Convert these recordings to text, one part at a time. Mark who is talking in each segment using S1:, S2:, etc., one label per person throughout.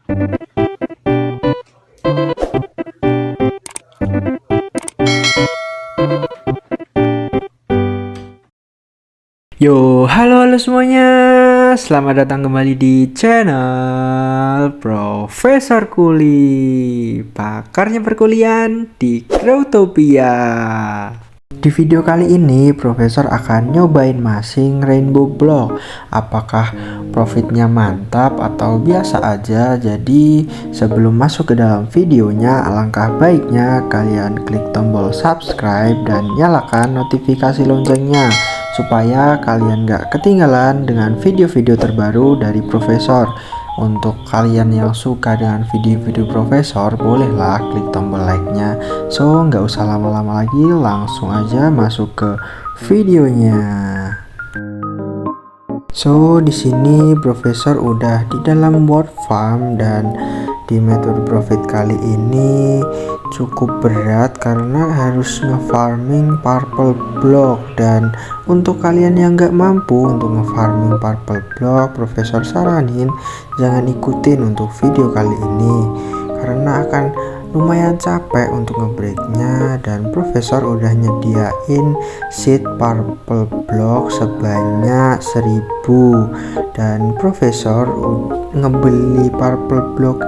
S1: Yo, halo semuanya. Selamat datang kembali di channel Profesor Kuli, pakarnya perkuliahan di Growtopia. Di video kali ini, Profesor akan nyobain masing Rainbow Block. Apakah profitnya mantap atau biasa aja? Jadi, sebelum masuk ke dalam videonya, alangkah baiknya kalian klik tombol subscribe dan nyalakan notifikasi loncengnya, supaya kalian gak ketinggalan dengan video-video terbaru dari Profesor. Untuk kalian yang suka dengan video-video Profesor, bolehlah klik tombol like-nya. So, nggak usah lama-lama lagi, langsung aja masuk ke videonya. So, di sini Profesor udah di dalam word farm, dan di metode profit kali ini cukup berat karena harus ngefarming purple block. Dan untuk kalian yang nggak mampu untuk ngefarming purple block, Profesor saranin jangan ikutin untuk video kali ini karena akan lumayan capek untuk ngebreaknya. Dan Profesor udah nyediain seed purple block sebanyak 1000, dan Profesor ngebeli purple block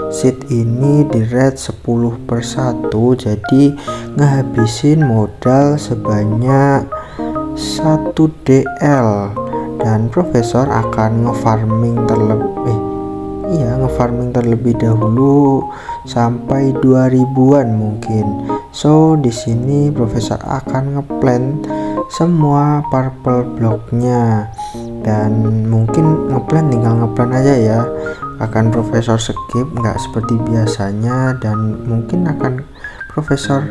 S1: seed ini di rate 10/1, jadi ngehabisin modal sebanyak 1 DL. Dan Profesor akan ngefarming terlebih dahulu sampai 2000-an mungkin. So, di sini Profesor akan ngeplan semua purple blocknya, dan mungkin tinggal ngeplan aja ya. Akan Profesor skip, nggak seperti biasanya, dan mungkin akan Profesor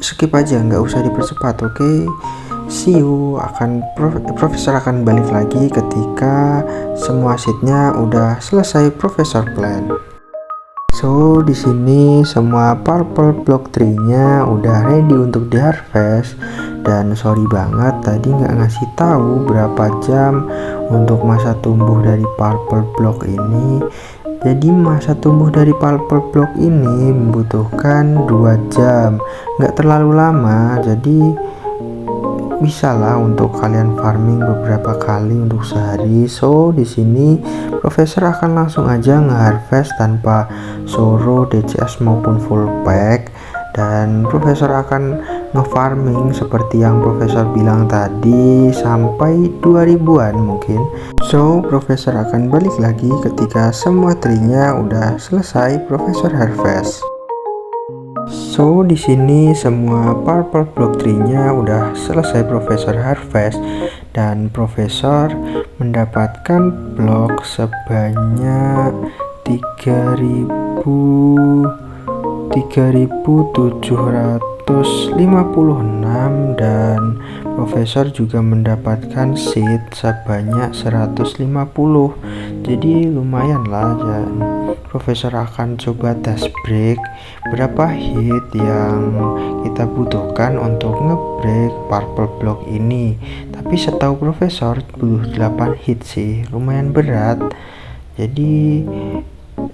S1: skip aja, nggak usah dipercepat. Oke, see you. Profesor akan balik lagi ketika semua seatnya udah selesai Profesor plan. So, di sini semua purple block tree-nya udah ready untuk di harvest. Dan sorry banget tadi nggak ngasih tahu berapa jam untuk masa tumbuh dari purple block ini. Jadi masa tumbuh dari purple block ini membutuhkan 2 jam, nggak terlalu lama. Jadi bisa lah untuk kalian farming beberapa kali untuk sehari. So, di sini Profesor akan langsung aja nge-harvest tanpa soro, DCS maupun full pack. Dan Profesor akan nge-farming seperti yang Profesor bilang tadi sampai 2000-an mungkin. So, Profesor akan balik lagi ketika semua tree-nya udah selesai Profesor harvest. So, di sini semua purple block tree-nya udah selesai Profesor harvest, dan Profesor mendapatkan blok sebanyak 3756, dan Profesor juga mendapatkan seed sebanyak 150. Jadi lumayan lah. Dan Profesor akan coba test break berapa hit yang kita butuhkan untuk ngebreak purple block ini. Tapi setahu Profesor butuh 8 hit sih, lumayan berat. Jadi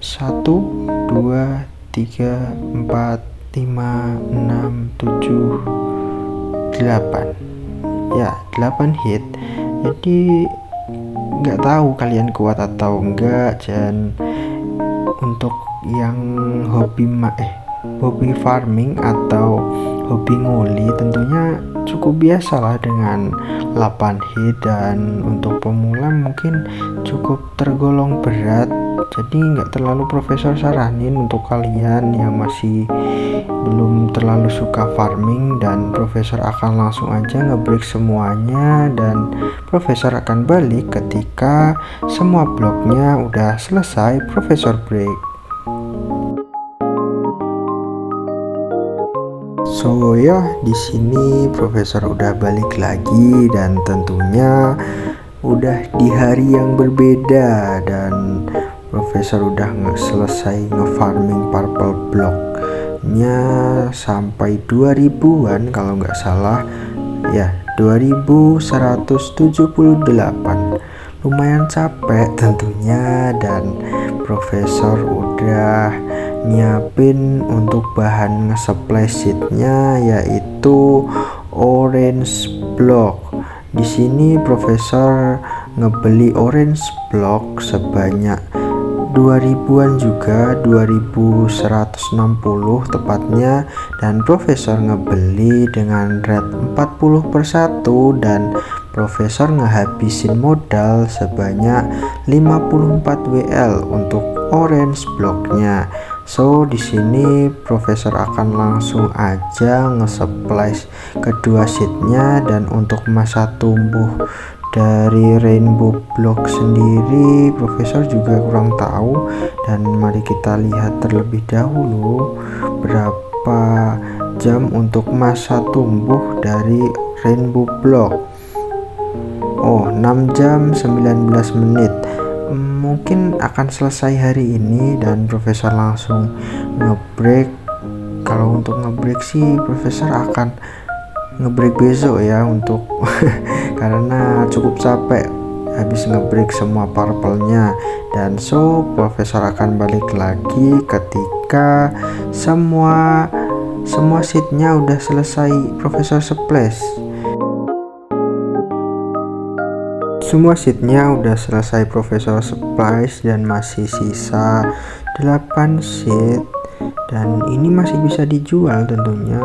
S1: 1, 2, 3, 4, 5, 6, 7, 8. Ya, 8 hit. Jadi nggak tahu kalian kuat atau enggak. Dan untuk yang hobi farming atau hobi nguli tentunya cukup biasa lah dengan 8 hit, dan untuk pemula mungkin cukup tergolong berat. Jadi nggak terlalu Profesor saranin untuk kalian yang masih belum terlalu suka farming. Dan Profesor akan langsung aja ngebreak semuanya, dan Profesor akan balik ketika semua bloknya udah selesai Profesor break. So ya, di sini Profesor udah balik lagi, dan tentunya udah di hari yang berbeda, dan Profesor udah selesai ngefarming purple blocknya sampai 2000-an kalau nggak salah ya, 2178. Lumayan capek tentunya, dan profesor udah nyiapin untuk bahan nge-supply sheetnya, yaitu orange block. Di sini profesor ngebeli orange block sebanyak 2000-an juga, 2160 tepatnya, dan profesor ngebeli dengan rate 40/1 dan profesor ngehabisin modal sebanyak 54 WL untuk orange blocknya. So di sini profesor akan langsung aja nge-supply kedua sheetnya. Dan untuk masa tumbuh dari rainbow block sendiri profesor juga kurang tahu, dan mari kita lihat terlebih dahulu berapa jam untuk masa tumbuh dari rainbow block. 6 jam 19 menit. Mungkin akan selesai hari ini dan profesor langsung ngebreak. Kalau untuk ngebreak sih profesor akan ngebreak besok ya, untuk karena cukup capek habis ngebreak semua purple-nya. Dan so profesor akan balik lagi ketika semua sheetnya udah selesai profesor splash. Semua sheetnya udah selesai profesor splash dan masih sisa 8 sheet, dan ini masih bisa dijual tentunya.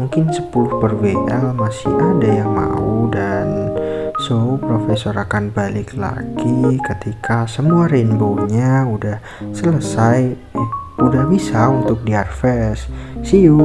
S1: Mungkin 10 per WL masih ada yang mau. Dan so profesor akan balik lagi ketika semua rainbow-nya udah selesai, udah bisa untuk di harvest. See you.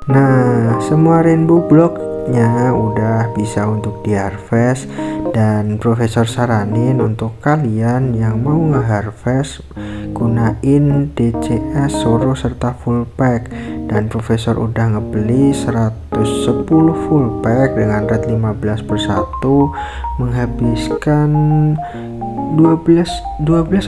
S1: Nah, semua rainbow block-nya udah bisa untuk di harvest, dan profesor saranin untuk kalian yang mau nge-harvest gunain DCS Zoro serta full pack. Dan profesor udah ngebeli 110 full pack dengan rate 15/1, menghabiskan 12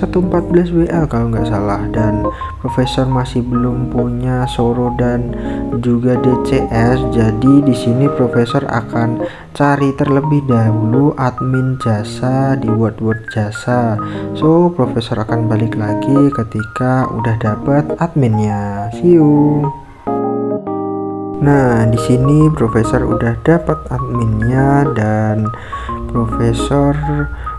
S1: atau 14 WL kalau nggak salah. Dan profesor masih belum punya Zoro dan juga DCS, jadi di sini profesor akan cari terlebih dahulu admin jasa di word jasa. So profesor akan balik lagi ketika udah dapat adminnya. See you. Nah, di sini profesor udah dapat adminnya dan profesor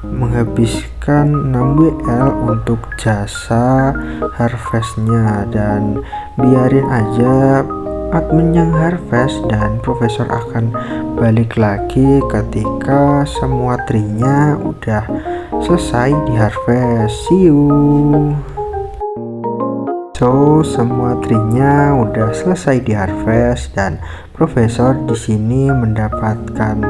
S1: menghabiskan 6 WL untuk jasa harvestnya, dan biarin aja admin yang harvest, dan profesor akan balik lagi ketika semua tree-nya udah selesai di harvest. See you. So semua tree-nya udah selesai di harvest, dan profesor di sini mendapatkan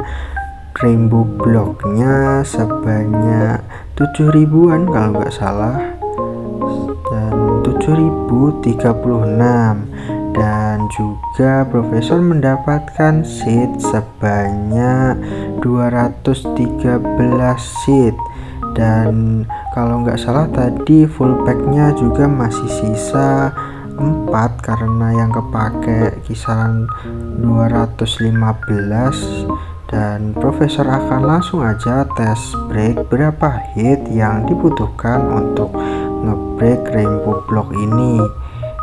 S1: rainbow block-nya sebanyak 7000-an kalau nggak salah, dan 7036. Dan juga profesor mendapatkan seed sebanyak 213 seed. Dan kalau nggak salah tadi full packnya juga masih sisa 4 karena yang kepake kisaran 215. Dan profesor akan langsung aja tes break berapa hit yang dibutuhkan untuk ngebreak rainbow block ini.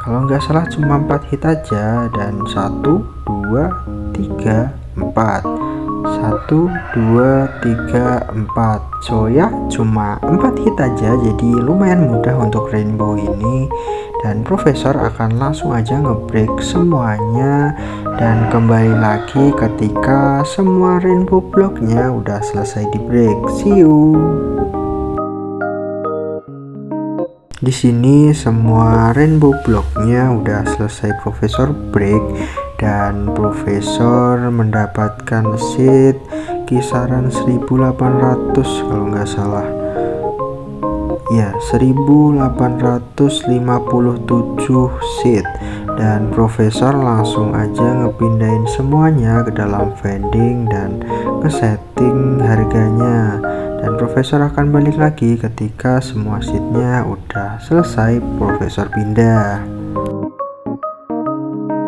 S1: Kalau nggak salah cuma 4 hit aja, dan 1 2 3 4 1 2 3 4. So ya cuma 4 hit aja, jadi lumayan mudah untuk rainbow ini. Dan profesor akan langsung aja ngebreak semuanya dan kembali lagi ketika semua rainbow blocknya udah selesai di break. See you. Di sini semua rainbow blocknya udah selesai profesor break, dan profesor mendapatkan seed kisaran 1800 kalau nggak salah ya, 1857 seed. Dan profesor langsung aja ngepindahin semuanya ke dalam vending dan ngesetting harganya. Dan profesor akan balik lagi ketika semua seatnya udah selesai profesor pindah.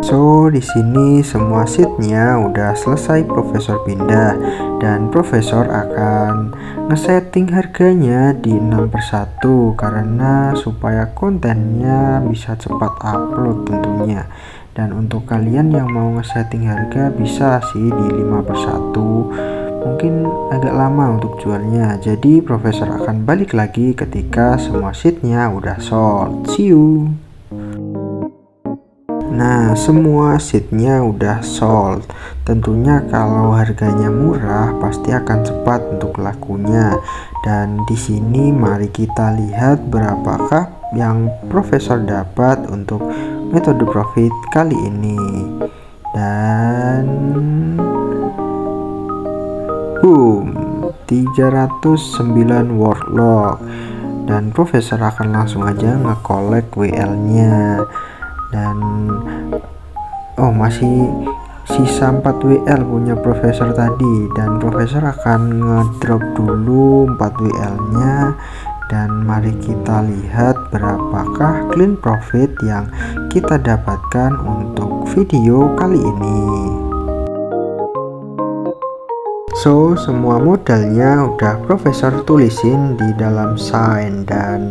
S1: So So di sini semua seatnya udah selesai profesor pindah, dan profesor akan ngesetting harganya di 6/1 karena supaya kontennya bisa cepat upload tentunya. Dan untuk kalian yang mau ngesetting harga bisa sih di 5/1, mungkin agak lama untuk jualnya. Jadi profesor akan balik lagi ketika semua seatnya udah sold. See you. Nah, semua seatnya udah sold. Tentunya kalau harganya murah pasti akan cepat untuk lakunya. Dan di sini mari kita lihat berapakah yang profesor dapat untuk metode profit kali ini. Dan boom, 309 warlock. Dan profesor akan langsung aja nge-collect WL-nya. Dan masih sisa 4 WL punya profesor tadi, dan profesor akan ngedrop dulu 4 WL nya. Dan mari kita lihat berapakah clean profit yang kita dapatkan untuk video kali ini. So semua modalnya udah profesor tulisin di dalam sign, dan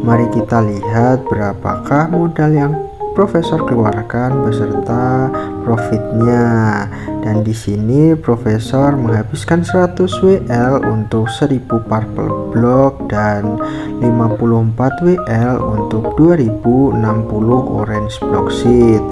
S1: mari kita lihat berapakah modal yang profesor keluarkan beserta profitnya. Dan di sini profesor menghabiskan 100 WL untuk 1000 purple block dan 54 WL untuk 2060 orange block seed.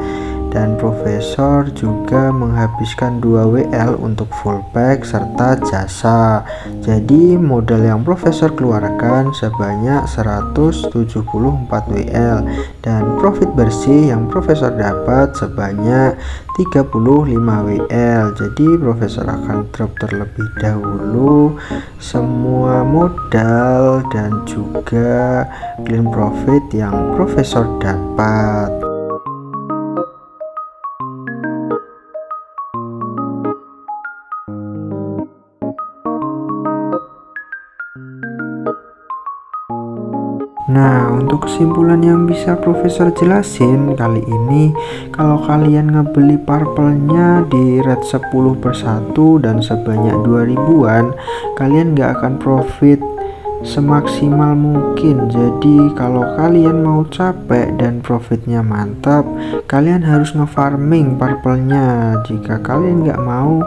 S1: Dan profesor juga menghabiskan 2 WL untuk full pack serta jasa. Jadi modal yang profesor keluarkan sebanyak 174 WL, dan profit bersih yang profesor dapat sebanyak 35 WL. Jadi profesor akan drop terlebih dahulu semua modal dan juga clean profit yang profesor dapat. Nah, untuk kesimpulan yang bisa profesor jelasin kali ini, kalau kalian ngebeli purple-nya di rate 10/1 dan sebanyak 2000-an, kalian gak akan profit semaksimal mungkin. Jadi kalau kalian mau capek dan profitnya mantap, kalian harus ngefarming purple-nya. Jika kalian nggak mau,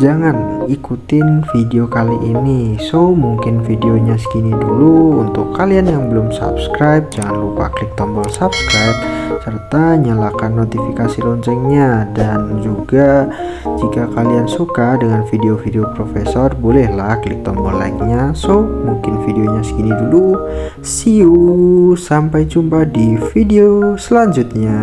S1: jangan ikutin video kali ini. So mungkin videonya segini dulu. Untuk kalian yang belum subscribe, jangan lupa klik tombol subscribe serta nyalakan notifikasi loncengnya. Dan juga jika kalian suka dengan video-video profesor, bolehlah klik tombol like-nya. So mungkin videonya segini dulu. See you, sampai jumpa di video selanjutnya.